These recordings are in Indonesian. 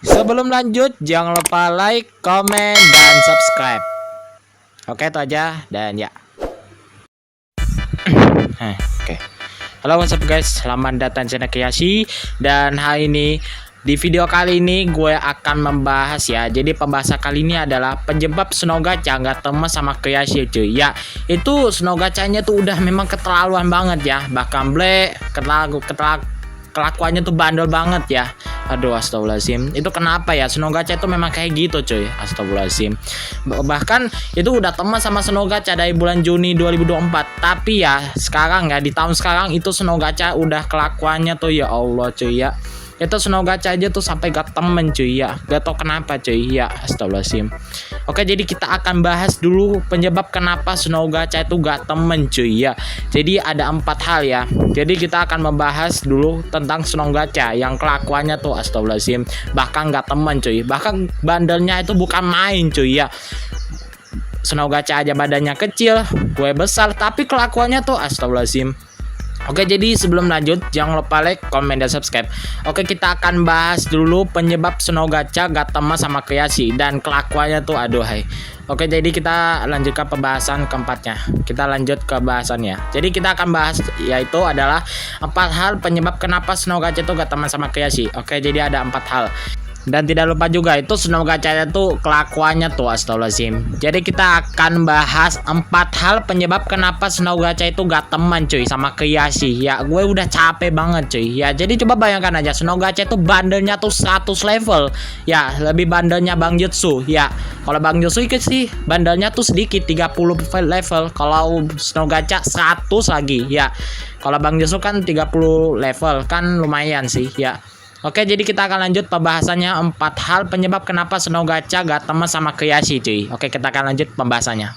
Sebelum lanjut, jangan lupa like, komen, dan subscribe. Oke, itu aja. Dan ya. Oke. Halo, what's up guys? Selamat datang di channel Kiyashi. Dan hari ini, di video kali ini gue akan membahas ya. Jadi pembahasan kali ini adalah penyebab Snow Gacha nggak temes sama Kiyashi cuy. Ya, itu Snow Gachanya tuh udah memang keterlaluan banget ya. Bahkan kelakuannya tuh bandel banget ya. Aduh, astagfirullahaladzim. Itu kenapa ya? Snow Gacha itu memang kayak gitu cuy. Astagfirullahaladzim. Bahkan itu udah teman sama Snow Gacha dari bulan Juni 2024. Tapi ya sekarang ya, di tahun sekarang itu Snow Gacha udah kelakuannya tuh ya Allah cuy ya. Itu Snow Gacha aja tuh sampai gak temen cuy ya. Gak tau kenapa cuy ya. Astagfirullahaladzim. Oke, jadi kita akan bahas dulu penyebab kenapa Snow Gacha itu gak temen cuy ya. Jadi ada 4 hal ya. Jadi kita akan membahas dulu tentang Snow Gacha yang kelakuannya tuh astagfirullahaladzim, bahkan gak temen cuy. Bahkan bandelnya itu bukan main cuy ya. Snow Gacha aja badannya kecil, gue besar, tapi kelakuannya tuh astagfirullahaladzim. Oke, jadi sebelum lanjut jangan lupa like, komen, dan subscribe. Oke, kita akan bahas dulu penyebab Snow Gacha gak teman sama Kiyashi dan kelakuannya tuh aduhai. Oke, jadi kita lanjutkan pembahasan keempatnya. Kita lanjut ke bahasannya. Jadi kita akan bahas yaitu adalah 4 hal penyebab kenapa Snow Gacha tuh gak teman sama Kiyashi. Oke, jadi ada 4 hal. Dan tidak lupa juga itu Snow Gacha tuh kelakuannya tuh astagfirullahaladzim. Jadi kita akan bahas 4 hal penyebab kenapa Snow Gacha itu gak teman cuy sama Kiyashi. Ya gue udah capek banget cuy. Ya jadi coba bayangkan aja Snow Gacha itu bandelnya tuh 100 level. Ya lebih bandelnya Bang Jutsu. Ya kalau Bang Jutsu sih bandelnya tuh sedikit 30 level. Kalau Snow Gacha 100 lagi. Ya kalau Bang Jutsu kan 30 level kan lumayan sih ya. Oke, jadi kita akan lanjut pembahasannya 4 hal penyebab kenapa Snow Gacha gak teman sama Kiyashi cuy. Oke, kita akan lanjut pembahasannya.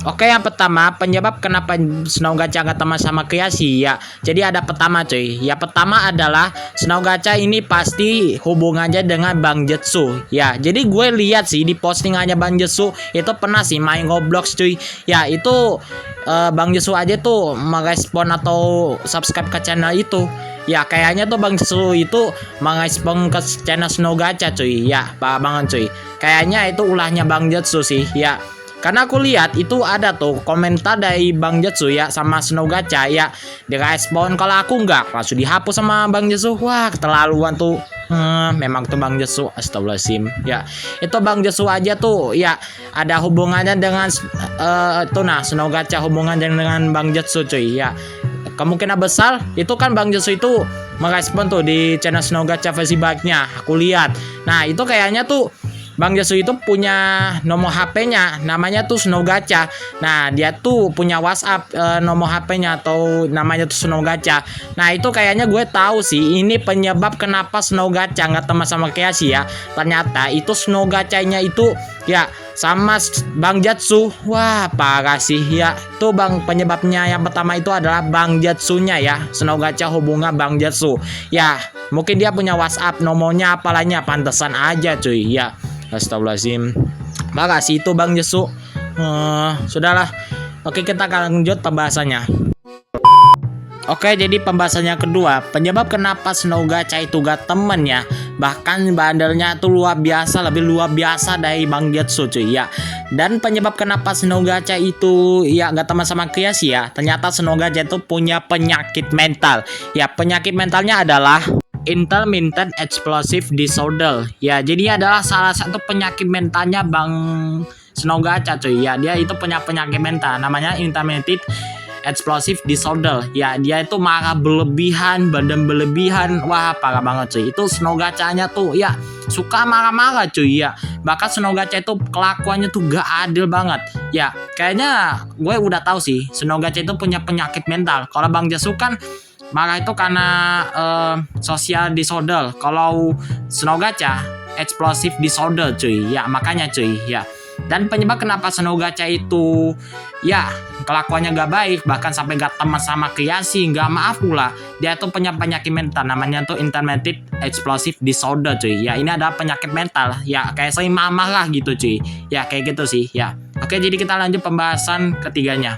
Oke, yang pertama penyebab kenapa Snow Gacha gak teman sama Kiyashi ya. Jadi ada pertama cuy. Ya pertama adalah Snow Gacha ini pasti hubungannya dengan Bang Jutsu. Ya, jadi gue lihat sih di postingannya Bang Jutsu itu pernah sih main Roblox cuy. Ya, itu Bang Jutsu aja tuh merespon atau subscribe ke channel itu. Ya kayaknya tuh Bang Jutsu itu merespon ke channel Snow Gacha cuy. Ya, parah banget cuy. Kayaknya itu ulahnya Bang Jutsu sih ya. Karena aku lihat itu ada tuh komentar dari Bang Jutsu ya sama Snow Gacha ya, direspon. Kalau aku enggak, langsung dihapus sama Bang Jutsu. Wah, keterlaluan tuh. Memang tuh Bang Jutsu astagfirullahaladzim. Ya, itu Bang Jutsu aja tuh ya ada hubungannya dengan tuh nah Snow Gacha hubungannya dengan Bang Jutsu cuy ya. Kemungkinan besar itu kan Bang Jutsu itu merespon tuh di channel Snow Gacha versi baiknya. Aku lihat. Nah, itu kayaknya tuh Bang Jutsu itu punya nomor HP-nya, namanya tuh Snow Gacha. Nah, dia tuh punya WhatsApp nomor HP-nya atau namanya tuh Snow Gacha. Nah, itu kayaknya gue tahu sih ini penyebab kenapa Snow Gacha nggak teman sama Kiyashi ya. Ternyata itu Snow Gacha-nya itu ya sama Bang Jutsu. Wah, parah sih ya. Tuh Bang, penyebabnya yang pertama itu adalah Bang Jutsu-nya ya. Snow Gacha hubungan Bang Jutsu. Ya, mungkin dia punya WhatsApp, nomornya apalanya, pantesan aja cuy ya. Astagfirullahaladzim. Makasih itu Bang Jutsu. Sudahlah. Oke, kita akan lanjut pembahasannya. Oke, jadi pembahasannya kedua, penyebab kenapa Snow Gacha itu gak temen ya. Bahkan bandelnya tuh luar biasa, lebih luar biasa dari Bang Jutsu cuy ya. Dan penyebab kenapa Snow Gacha itu ya gak teman sama Kiyashi ya. Ternyata Snow Gacha itu punya penyakit mental. Ya, penyakit mentalnya adalah Intermittent Explosive Disorder. Ya, jadi adalah salah satu penyakit mentalnya Bang Snow Gacha cuy ya. Dia itu punya penyakit mental namanya Intermittent Explosive Disorder. Ya, dia itu marah berlebihan, badan berlebihan. Wah, parah banget cuy. Itu Snow Gacha-nya tuh ya suka marah-marah cuy ya. Bahkan Snow Gacha itu kelakuannya tuh gak adil banget. Ya, kayaknya gue udah tahu sih Snow Gacha itu punya penyakit mental. Kalau Bang Jutsu kan marah itu karena social disorder. Kalau Snow Gacha explosive disorder cuy. Ya, makanya cuy ya. Dan penyebab kenapa Snow Gacha itu ya kelakuannya gak baik, bahkan sampai gak teman sama Kiyashi, gak maaf pula, dia tuh punya penyakit mental namanya tuh Intermittent Explosive Disorder cuy. Ya, ini adalah penyakit mental ya, kayak sering marah lah gitu cuy. Ya, kayak gitu sih ya. Oke, jadi kita lanjut pembahasan ketiganya.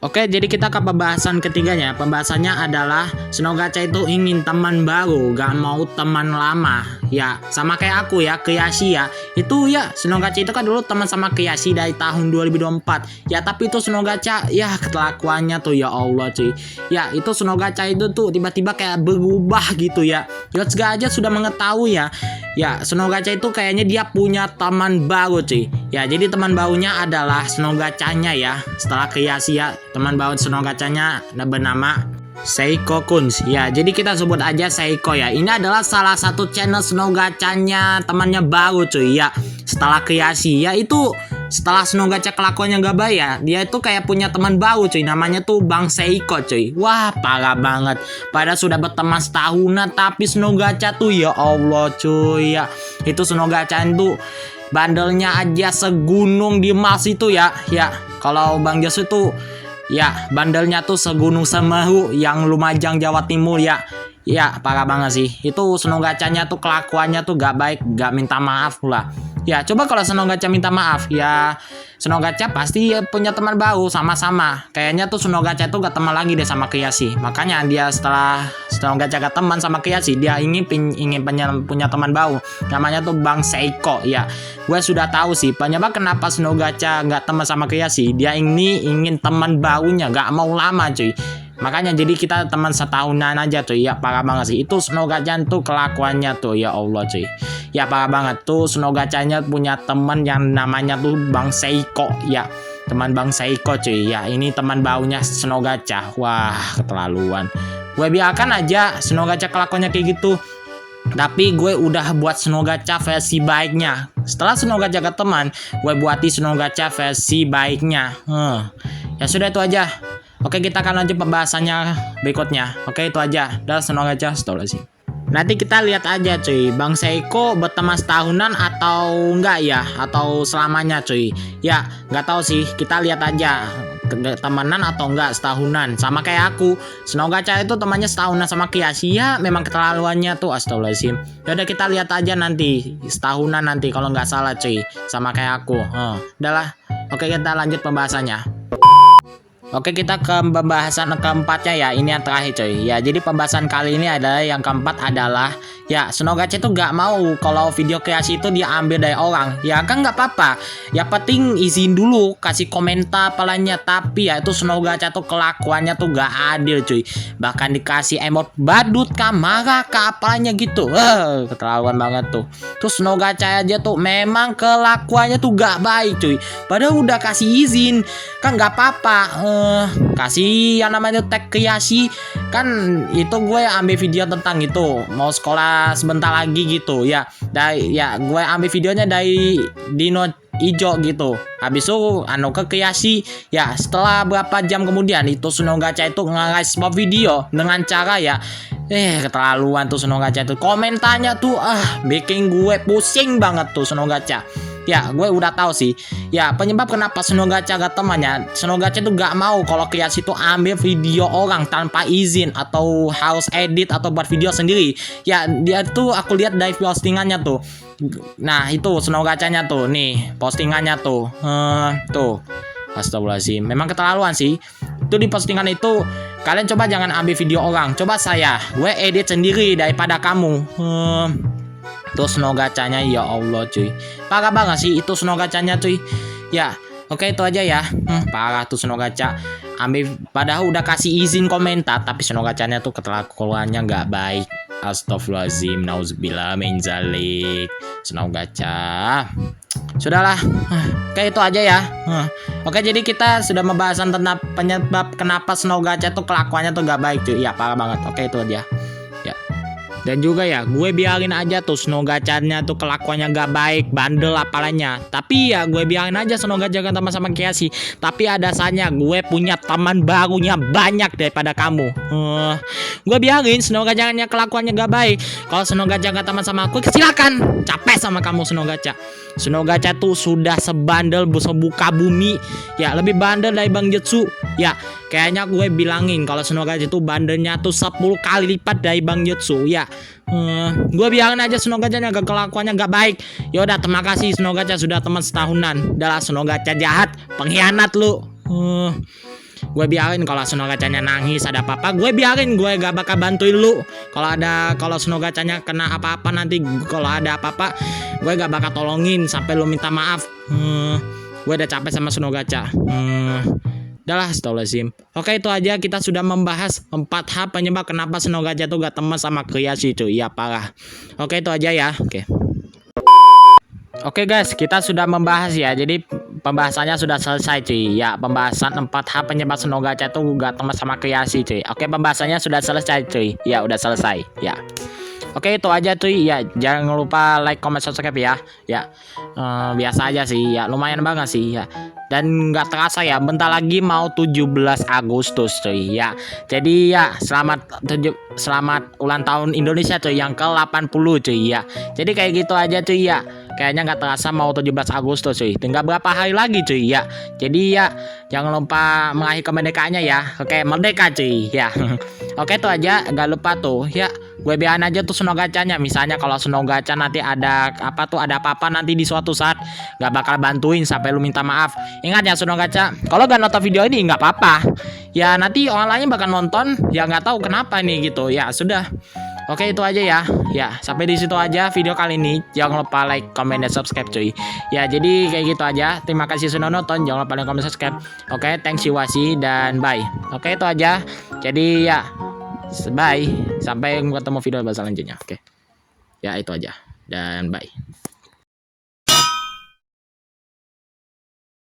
Oke, jadi kita ke pembahasan ketiganya. Pembahasannya adalah Snow Gacha itu ingin teman baru, gak mau teman lama. Ya, sama kayak aku ya, Kiashi ya. Itu ya, Snow Gacha itu kan dulu teman sama Kiashi dari tahun 2024. Ya, tapi itu Snow Gacha, ya kelakuannya tuh ya Allah cuy. Ya, itu Snow Gacha itu tuh tiba-tiba kayak berubah gitu ya. Yotsuga aja sudah mengetahui ya. Ya, Snow Gacha itu kayaknya dia punya teman baru cuy. Ya, jadi teman barunya adalah Snow Gachanya ya. Setelah Kiashi ya, teman baru Snow Gachanya bernama Seiko Kuns. Ya, jadi kita sebut aja Seiko ya. Ini adalah salah satu channel Snow Gachanya temannya baru cuy ya. Setelah Kiashi ya, itu setelah Snow Gacha kelakuannya gak baik ya, dia itu kayak punya teman baru cuy, namanya tuh Bang Seiko cuy. Wah, parah banget. Padahal sudah berteman setahunan, tapi Snow Gacha tuh ya Allah cuy ya. Itu Snow Gacha itu bandelnya aja segunung di Mars itu ya. Ya, kalau Bang Jos itu ya bandelnya tuh segunung Semeru yang Lumajang Jawa Timur ya. Ya, parah banget sih. Itu Snow Gachanya tuh kelakuannya tuh gak baik, gak minta maaf pula. Ya, coba kalau Snow Gacha minta maaf, ya Snow Gacha pasti punya teman baru sama-sama. Kayaknya tuh Snow Gacha tuh gak teman lagi deh sama Kiashi. Makanya dia setelah Snow Gacha gak teman sama Kiashi, dia ingin punya teman baru. Namanya tuh Bang Seiko. Ya, gue sudah tahu sih penyebab kenapa Snow Gacha gak teman sama Kiashi. Dia ingin teman barunya, gak mau lama cuy. Makanya jadi kita teman setahunan aja tuh ya, parah banget sih. Itu Snow Gacha tuh kelakuannya tuh ya Allah cuy. Ya parah banget tuh Snow Gachanya punya teman yang namanya tuh Bang Seiko ya. Teman Bang Seiko cuy ya. Ini teman baunya Snow Gacha. Wah, keterlaluan. Gue biarkan aja Snow Gacha kelakuannya kayak gitu. Tapi gue udah buat Snow Gacha versi baiknya. Setelah Snow Gacha ke teman, gue buatin Snow Gacha versi baiknya. Ya sudah itu aja. Oke, kita akan lanjut pembahasannya berikutnya. Oke, itu aja. Dah Snow Gacha, sih. Nanti kita lihat aja cuy, Bang Seiko berteman setahunan atau enggak ya, atau selamanya cuy. Ya, nggak tahu sih, kita lihat aja temenan atau enggak setahunan. Sama kayak aku, Snow Gacha itu temannya setahunan sama Kiashi ya, memang keterlaluannya tuh astagfirullahaladzim. Yaudah kita lihat aja nanti setahunan nanti kalau nggak salah cuy, sama kayak aku. Udahlah, oke kita lanjut pembahasannya. Oke, kita ke pembahasan keempatnya ya. Ini yang terakhir coy. Ya, jadi pembahasan kali ini adalah yang keempat adalah ya Snow Gacha itu gak mau kalau video Kiashi itu dia ambil dari orang. Ya kan gak apa-apa. Ya penting izin dulu, kasih komentar apalanya. Tapi ya itu Snow Gacha tuh kelakuannya tuh gak adil cuy. Bahkan dikasih emot badut kah, marah kah, apalanya gitu. Keterlaluan banget tuh. Terus Snow Gacha aja tuh memang kelakuannya tuh gak baik cuy. Padahal udah kasih izin kan gak apa-apa. Kasih yang namanya tag Kiashi kan, itu gue ambil video tentang itu mau sekolah sebentar lagi gitu ya. Ya gue ambil videonya dari Dino Ijo gitu. Habis itu ke Kiashi ya, setelah berapa jam kemudian itu Snow Gacha itu nge-live sebuah video dengan cara ya keterlaluan tuh Snow Gacha itu. Komentarnya tuh bikin gue pusing banget tuh Snow Gacha. Ya, gue udah tahu sih. Ya, penyebab kenapa Snow Gacha gak temannya, Snow Gacha tuh gak mau kalau Kiashi tuh ambil video orang tanpa izin atau harus edit atau buat video sendiri. Ya, dia tuh aku lihat dari postingannya tuh. Nah, itu Snow Gachanya tuh, nih postingannya tuh. Tuh. Astagfirullahaladzim. Memang keterlaluan sih. Itu di postingan itu, kalian coba jangan ambil video orang. Coba gue edit sendiri daripada kamu. Tuh Snow Gachanya ya Allah cuy, parah banget sih itu Snow Gachanya cuy. Ya oke itu aja ya. Parah tuh Snow Gacha ambil, padahal udah kasih izin komentar, tapi Snow Gachanya tuh kelakuannya nggak baik. Astagfirullahaladzim, nauzubillah min zalik. Snow Gacha sudahlah. Oke itu aja ya. Oke, jadi kita sudah membahasan tentang penyebab kenapa Snow Gacha tuh kelakuannya tuh nggak baik cuy. Ya parah banget. Oke itu aja. Dan juga ya, gue biarin aja tuh Snow Gachanya tuh kelakuannya gak baik, bandel apalanya. Tapi ya gue biarin aja Snow Gacha sama Kiashi. Tapi ada saatnya gue punya teman barunya banyak daripada kamu. Gue biarin Snow Gachanya kelakuannya gak baik. Kalau Snow Gacha gak teman sama aku, silakan. Capek sama kamu Snow Gacha. Snow Gacha tuh sudah sebandel sebuka bumi. Ya, lebih bandel dari Bang Jetsu. Ya, kayaknya gue bilangin kalau Snow Gacha tuh bandelnya tuh 10 kali lipat dari Bang Jetsu. Ya, gue biarin aja Snow Gachanya kelakuannya gak baik. Yaudah, terima kasih Snow Gacha sudah teman setahunan. Udahlah Snow Gacha jahat, pengkhianat lu. gue biarin kalau Seno Gacanya nangis ada apa-apa, gue biarin, gue gak bakal bantuin lu. Kalau Seno Gacanya kena apa-apa nanti, kalau ada apa-apa gue gak bakal tolongin sampai lu minta maaf. Gue udah capek sama Seno Gacha. Udahlah, astagfirullahaladzim. Oke, itu aja, kita sudah membahas 4 hal penyebab kenapa Seno Gacha tuh gak teman sama Kreasi cuy. Ya parah. Oke, itu aja ya. Oke guys, kita sudah membahas ya. Jadi pembahasannya sudah selesai cuy. Ya, pembahasan 4 hal penyebab Seno Gacha tuh gak teman sama Kreasi cuy. Oke, pembahasannya sudah selesai cuy. Ya, udah selesai. Ya. Oke, itu aja cuy. Ya, jangan lupa like, comment, subscribe ya. Ya, biasa aja sih. Ya, lumayan banget sih ya. Dan nggak terasa ya, bentar lagi mau 17 Agustus cuy ya. Jadi ya, selamat ulang tahun Indonesia cuy yang ke-80 cuy ya. Jadi kayak gitu aja cuy ya. Kayaknya nggak terasa mau 17 Agustus cuy. Tinggal berapa hari lagi cuy ya. Jadi ya, jangan lupa meraih kemerdekaannya ya. Oke, merdeka cuy ya. Oke, itu aja. Gak lupa tuh ya, gue biarin aja tuh Seno Gacanya. Misalnya kalau Seno Gacha nanti ada apa-apa nanti di suatu saat, gak bakal bantuin sampai lu minta maaf. Ingat ya Seno Gacha, kalau gak nonton video ini nggak apa-apa. Ya nanti orang lain bakal nonton, ya nggak tahu kenapa nih gitu. Ya sudah. Oke, itu aja ya. Ya, sampai di situ aja video kali ini. Jangan lupa like, comment, dan subscribe cuy. Ya, jadi kayak gitu aja. Terima kasih sudah nonton. Jangan lupa like, comment, subscribe. Oke, thanks you wasi dan bye. Oke, itu aja. Jadi ya, bye. Sampai ketemu video selanjutnya. Oke. Ya, itu aja. Dan bye.